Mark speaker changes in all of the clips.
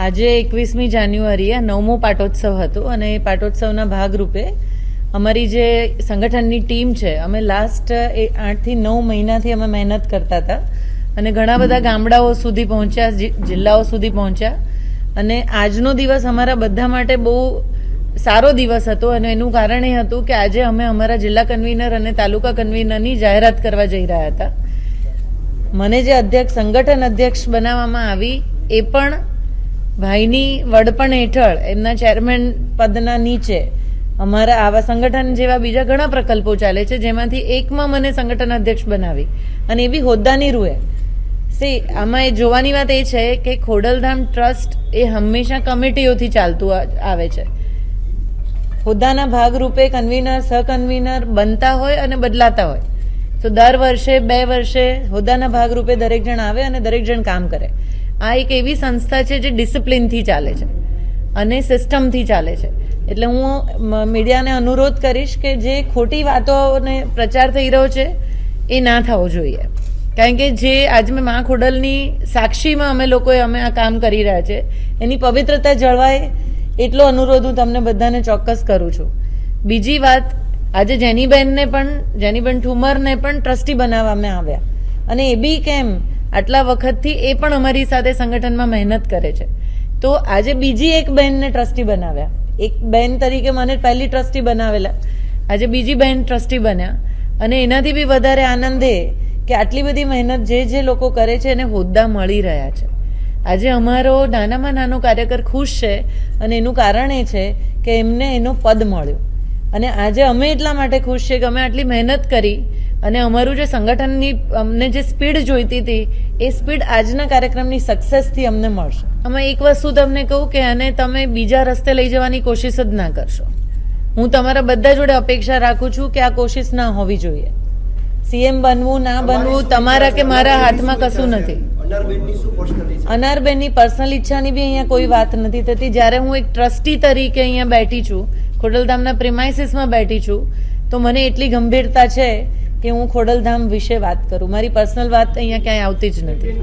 Speaker 1: આજે 21મી જાન્યુઆરીએ 9મો પાટોત્સવ હતો અને એ પાટોત્સવના ભાગરૂપે અમારી જે સંગઠનની ટીમ છે, અમે લાસ્ટ 8 થી 9 મહિનાથી અમે મહેનત કરતા હતા અને ઘણા બધા ગામડાઓ સુધી પહોંચ્યા, જિલ્લાઓ સુધી પહોંચ્યા અને આજનો દિવસ અમારા બધા માટે બહુ સારો દિવસ હતો અને એનું કારણ એ હતું કે આજે અમે અમારા જિલ્લા કન્વીનર અને તાલુકા કન્વીનરની જાહેરાત કરવા જઈ રહ્યા હતા. મને જે સંગઠન અધ્યક્ષ બનાવવામાં આવી એ પણ ભાઈની વડપણ હેઠળ એમના ચેરમેન પદના નીચે અમારા આવા સંગઠન જેવા બીજા ઘણા પ્રકલ્પો ચાલે છે, જેમાંથી એકમાં મને સંગઠન અધ્યક્ષ બનાવી અને એ બી હોદ્દાની રૂએ. આમાં એ જોવાની વાત એ છે કે ખોડલધામ ટ્રસ્ટ એ હંમેશા કમિટીઓથી ચાલતું આવે છે. હોદ્દાના ભાગરૂપે કન્વીનર સહકન્વીનર બનતા હોય અને બદલાતા હોય. તો દર વર્ષે 2 વર્ષે હોદ્દાના ભાગરૂપે દરેક જણ આવે અને દરેક જણ કામ કરે. આ એક એવી સંસ્થા છે જે ડિસિપ્લિનથી ચાલે છે અને સિસ્ટમથી ચાલે છે. એટલે હું મીડિયાને અનુરોધ કરીશ કે જે ખોટી વાતોને પ્રચાર થઈ રહ્યો છે એ ના થવો જોઈએ. કારણ કે જે આજ મેં મા ખોડલની સાક્ષીમાં અમે આ કામ કરી રહ્યા છે, એની પવિત્રતા જળવાય એટલો અનુરોધ હું તમને બધાને ચોક્કસ કરું છું. બીજી વાત, આજે જેનીબેન ઠુમરને પણ ટ્રસ્ટી બનાવવામાં આવ્યા અને એ બી કેમ આટલા વખતથી એ પણ અમારી સાથે સંગઠનમાં મહેનત કરે છે. તો આજે બીજી એક બહેનને ટ્રસ્ટી બનાવ્યા. એક બહેન તરીકે મને પહેલી ટ્રસ્ટી બનાવેલા, આજે બીજી બહેન ટ્રસ્ટી બન્યા અને એનાથી બી વધારે આનંદ એ કે આટલી બધી મહેનત જે લોકો કરે છે એને હોદ્દા મળી રહ્યા છે. આજે અમારો નાનામાં નાનો કાર્યકર ખુશ છે અને એનું કારણ એ છે કે એમને એનો પદ મળ્યો. અને આજે અમે એટલા માટે ખુશ છે કે અમે આટલી મહેનત કરી અને અમારું જે સંગઠનની અમને જે સ્પીડ જોઈતી હતી એ સ્પીડ આજના કાર્યક્રમની સક્સેસથી અમને મળશે. આમાં એક વસ્તુ તમને કહું કે આને તમે બીજા રસ્તે લઈ જવાની કોશિશ જ ના કરશો. હું તમારા બધા જોડે અપેક્ષા રાખું છું કે આ કોશિશ ના હોવી જોઈએ. સીએમ બનવું ના બનવું તમારા કે મારા હાથમાં કશું નથી. અનારબેનની પર્સનલ ઈચ્છાની બી અહીંયા કોઈ વાત નથી થતી. જ્યારે હું એક ટ્રસ્ટી તરીકે અહીંયા બેઠી છું, ખોડલધામના પ્રિમાઇસીસમાં બેઠી છું, તો મને એટલી ગંભીરતા છે કે હું ખોડલધામ વિશે વાત કરું. મારી પર્સનલ વાત અહીંયા ક્યાંય આવતી જ નથી.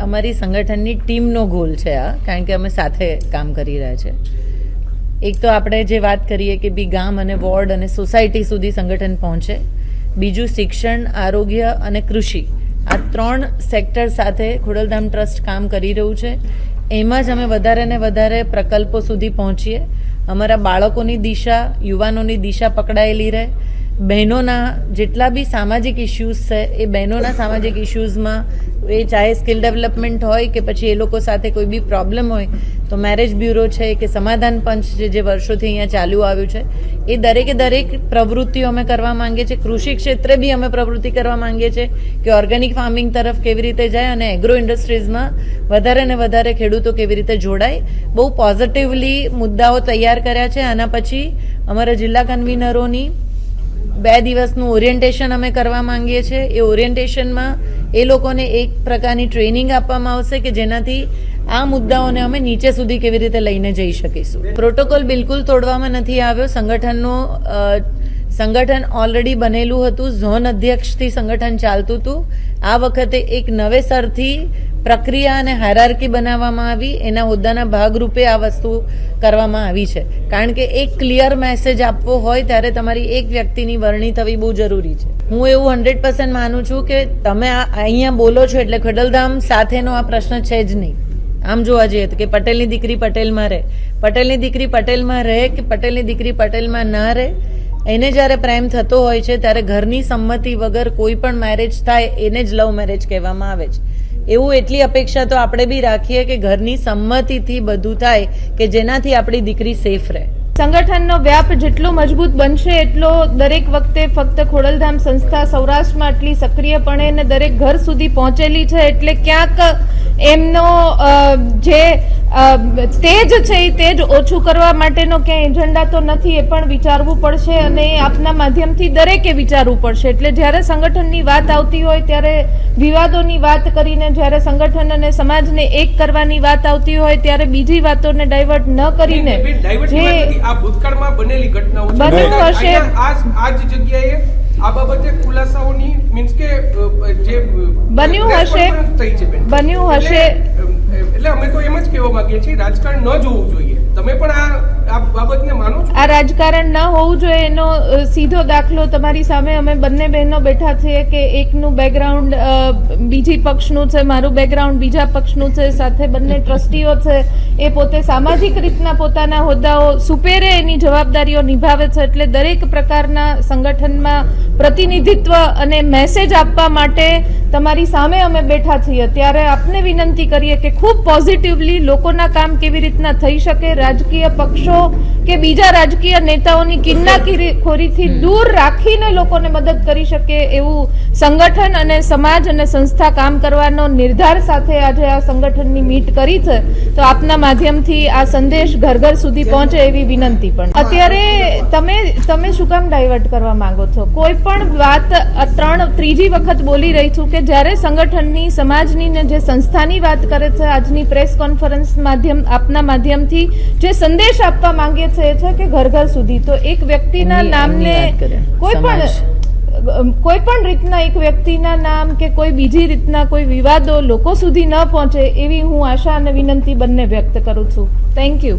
Speaker 1: અમારી સંગઠનની ટીમનો ગોલ છે આ, કારણ કે અમે સાથે કામ કરી રહ્યા છે. એક તો આપણે જે વાત કરીએ કે બી ગામ અને વોર્ડ અને સોસાયટી સુધી સંગઠન પહોંચે. બીજું શિક્ષણ, આરોગ્ય અને કૃષિ, આ 3 સેક્ટર સાથે ખોડલધામ ટ્રસ્ટ કામ કરી રહ્યું છે. એમાં જ અમે વધારે ને વધારે પ્રકલ્પો સુધી પહોંચીએ. અમારા બાળકોની દિશા, યુવાનોની દિશા પકડાયેલી રહે. બહેનોના જેટલા બી સામાજિક ઇસ્યુઝ છે એ બહેનોના સામાજિક ઇસ્યુઝમાં, એ ચાહે સ્કિલ ડેવલપમેન્ટ હોય કે પછી એ લોકો સાથે કોઈ બી પ્રોબ્લેમ હોય તો મેરેજ બ્યુરો છે કે સમાધાન પંચ જે વર્ષોથી અહીંયા ચાલ્યું આવ્યું છે, એ દરેક પ્રવૃત્તિઓ અમે કરવા માંગીએ છીએ. કૃષિ ક્ષેત્રે બી અમે પ્રવૃત્તિ કરવા માંગીએ છીએ કે ઓર્ગેનિક ફાર્મિંગ તરફ કેવી રીતે જાય અને એગ્રો ઇન્ડસ્ટ્રીઝમાં વધારે ને વધારે ખેડૂતો કેવી રીતે જોડાય. બહુ પોઝિટિવલી મુદ્દાઓ તૈયાર કર્યા છે. આના પછી અમારા જિલ્લા કન્વીનરોની 2 દિવસનું ઓરિએન્ટેશન અમે કરવા માંગીએ છીએ. એ ઓરિએન્ટેશનમાં એ લોકોને એક પ્રકારની ટ્રેનિંગ આપવામાં આવશે કે જેનાથી આ મુદ્દાઓને અમે નીચે સુધી કેવી રીતે લઈને જઈ શકીશું. પ્રોટોકોલ બિલકુલ તોડવામાં નથી આવ્યો. સંગઠન ઓલરેડી બનેલું હતું. ઝોન અધ્યક્ષથી સંગઠન ચાલતું હતું. આ વખતે એક નવેસરથી પ્રક્રિયા અને હાયરાર્કી બનાવવામાં આવી. એના હોદ્દાના ભાગરૂપે આ વસ્તુ કરવામાં આવી છે. કારણ કે એક ક્લિયર મેસેજ આપવો હોય ત્યારે તમારી એક વ્યક્તિની વરણી થવી બહુ જરૂરી છે. હું એવું 100% માનું છું કે તમે અહીંયા બોલો છો એટલે ખોડલધામ સાથેનો આ પ્રશ્ન છે જ નહીં. આમ જોવા જઈએ તો કે પટેલની દીકરી પટેલમાં રહે, પટેલની દીકરી પટેલમાં રહે કે પટેલની દીકરી પટેલમાં ના રહે, એને જ્યારે પ્રેમ થતો હોય છે ત્યારે ઘરની સંમતિ વગર કોઈ પણ મેરેજ થાય એને જ લવ મેરેજ કહેવામાં આવે છે. એવું એટલી અપેક્ષા તો આપણે બી રાખીએ કે ઘરની સંમતિથી બધું થાય કે જેનાથી આપણી દીકરી સેફ રહે.
Speaker 2: સંગઠનનો વ્યાપ જેટલો મજબૂત બનશે એટલો દરેક વખતે ફક્ત ખોડલધામ સંસ્થા સૌરાષ્ટ્રમાં આટલી સક્રિયપણે ને દરેક ઘર સુધી પહોંચેલી છે એટલે ક્યાંક એમનો જે તેજ છે એ તેજ ઓછું કરવા માટેનો ક્યાંય એજન્ડા તો નથી, એ પણ વિચારવું પડશે અને આપના માધ્યમથી દરેકે વિચારવું પડશે. એટલે જ્યારે સંગઠનની વાત આવતી હોય ત્યારે વિવાદોની વાત કરીને, જ્યારે સંગઠન અને સમાજને એક કરવાની વાત આવતી હોય ત્યારે બીજી વાતોને ડાયવર્ટ ન કરીને જે
Speaker 3: આ ભૂતકાળમાં બનેલી ઘટનાઓ
Speaker 2: બન્યું હશે
Speaker 3: આ જ જગ્યાએ આ બાબતે ખુલાસાઓની મીન્સ કે જે
Speaker 2: બન્યું હશે
Speaker 3: થઈ છે
Speaker 2: બન્યું હશે
Speaker 3: એટલે અમે તો એમ જ કહેવા માંગીએ છીએ રાજકારણ ન જોવું જોઈએ. તમે પણ આ બાબતને માનો છો?
Speaker 2: આ રાજકારણ ન હોવું જોઈએ એનો સીધો દાખલો તમારી સામે અમે બંને બહેનો બેઠા છીએ કે એકનું બેકગ્રાઉન્ડ બીજી પક્ષનું છે, મારું બેકગ્રાઉન્ડ બીજા પક્ષનું છે, સાથે બંને ટ્રસ્ટીઓ છે, એ પોતે સામાજિક રીતના પોતાના હોદ્દાઓ સુપેરે એની જવાબદારીઓ નિભાવે છે. એટલે દરેક પ્રકારના સંગઠનમાં પ્રતિનિધિત્વ અને મેસેજ આપવા માટે તમારી સામે અમે બેઠા છીએ. ત્યારે આપને વિનંતી કરીએ કે ખૂબ પોઝિટિવલી લોકોના કામ કેવી રીતના થઈ શકે, રાજકીય પક્ષો કે બીજા રાજકીય નેતાઓની કિન્નાખોરીથી દૂર રાખીને લોકોને મદદ કરી શકે એવું સંગઠન અને સમાજ અને સંસ્થા કામ કરવાનો નિર્ધાર સાથે આજે આ સંગઠનની મીટ કરી છે. તો આપના માધ્યમથી આ સંદેશ ઘર ઘર સુધી પહોંચે એવી વિનંતી પણ. અત્યારે તમે શું કામ ડાયવર્ટ કરવા માંગો છો? કોઈ પણ વાત ત્રીજી વખત બોલી રહી છું કે જ્યારે સંગઠનની સમાજની ને જે સંસ્થાની વાત કરે છે, આજની પ્રેસ કોન્ફરન્સ આપના માધ્યમથી જે સંદેશ આપવા માંગે છે એ છે કે ઘર ઘર સુધી. તો એક વ્યક્તિના નામને કોઈ પણ રીતના એક વ્યક્તિના નામ કે કોઈ બીજી રીતના કોઈ વિવાદો લોકો સુધી ન પહોંચે એવી હું આશા અને વિનંતી બંને વ્યક્ત કરું છું. Thank you.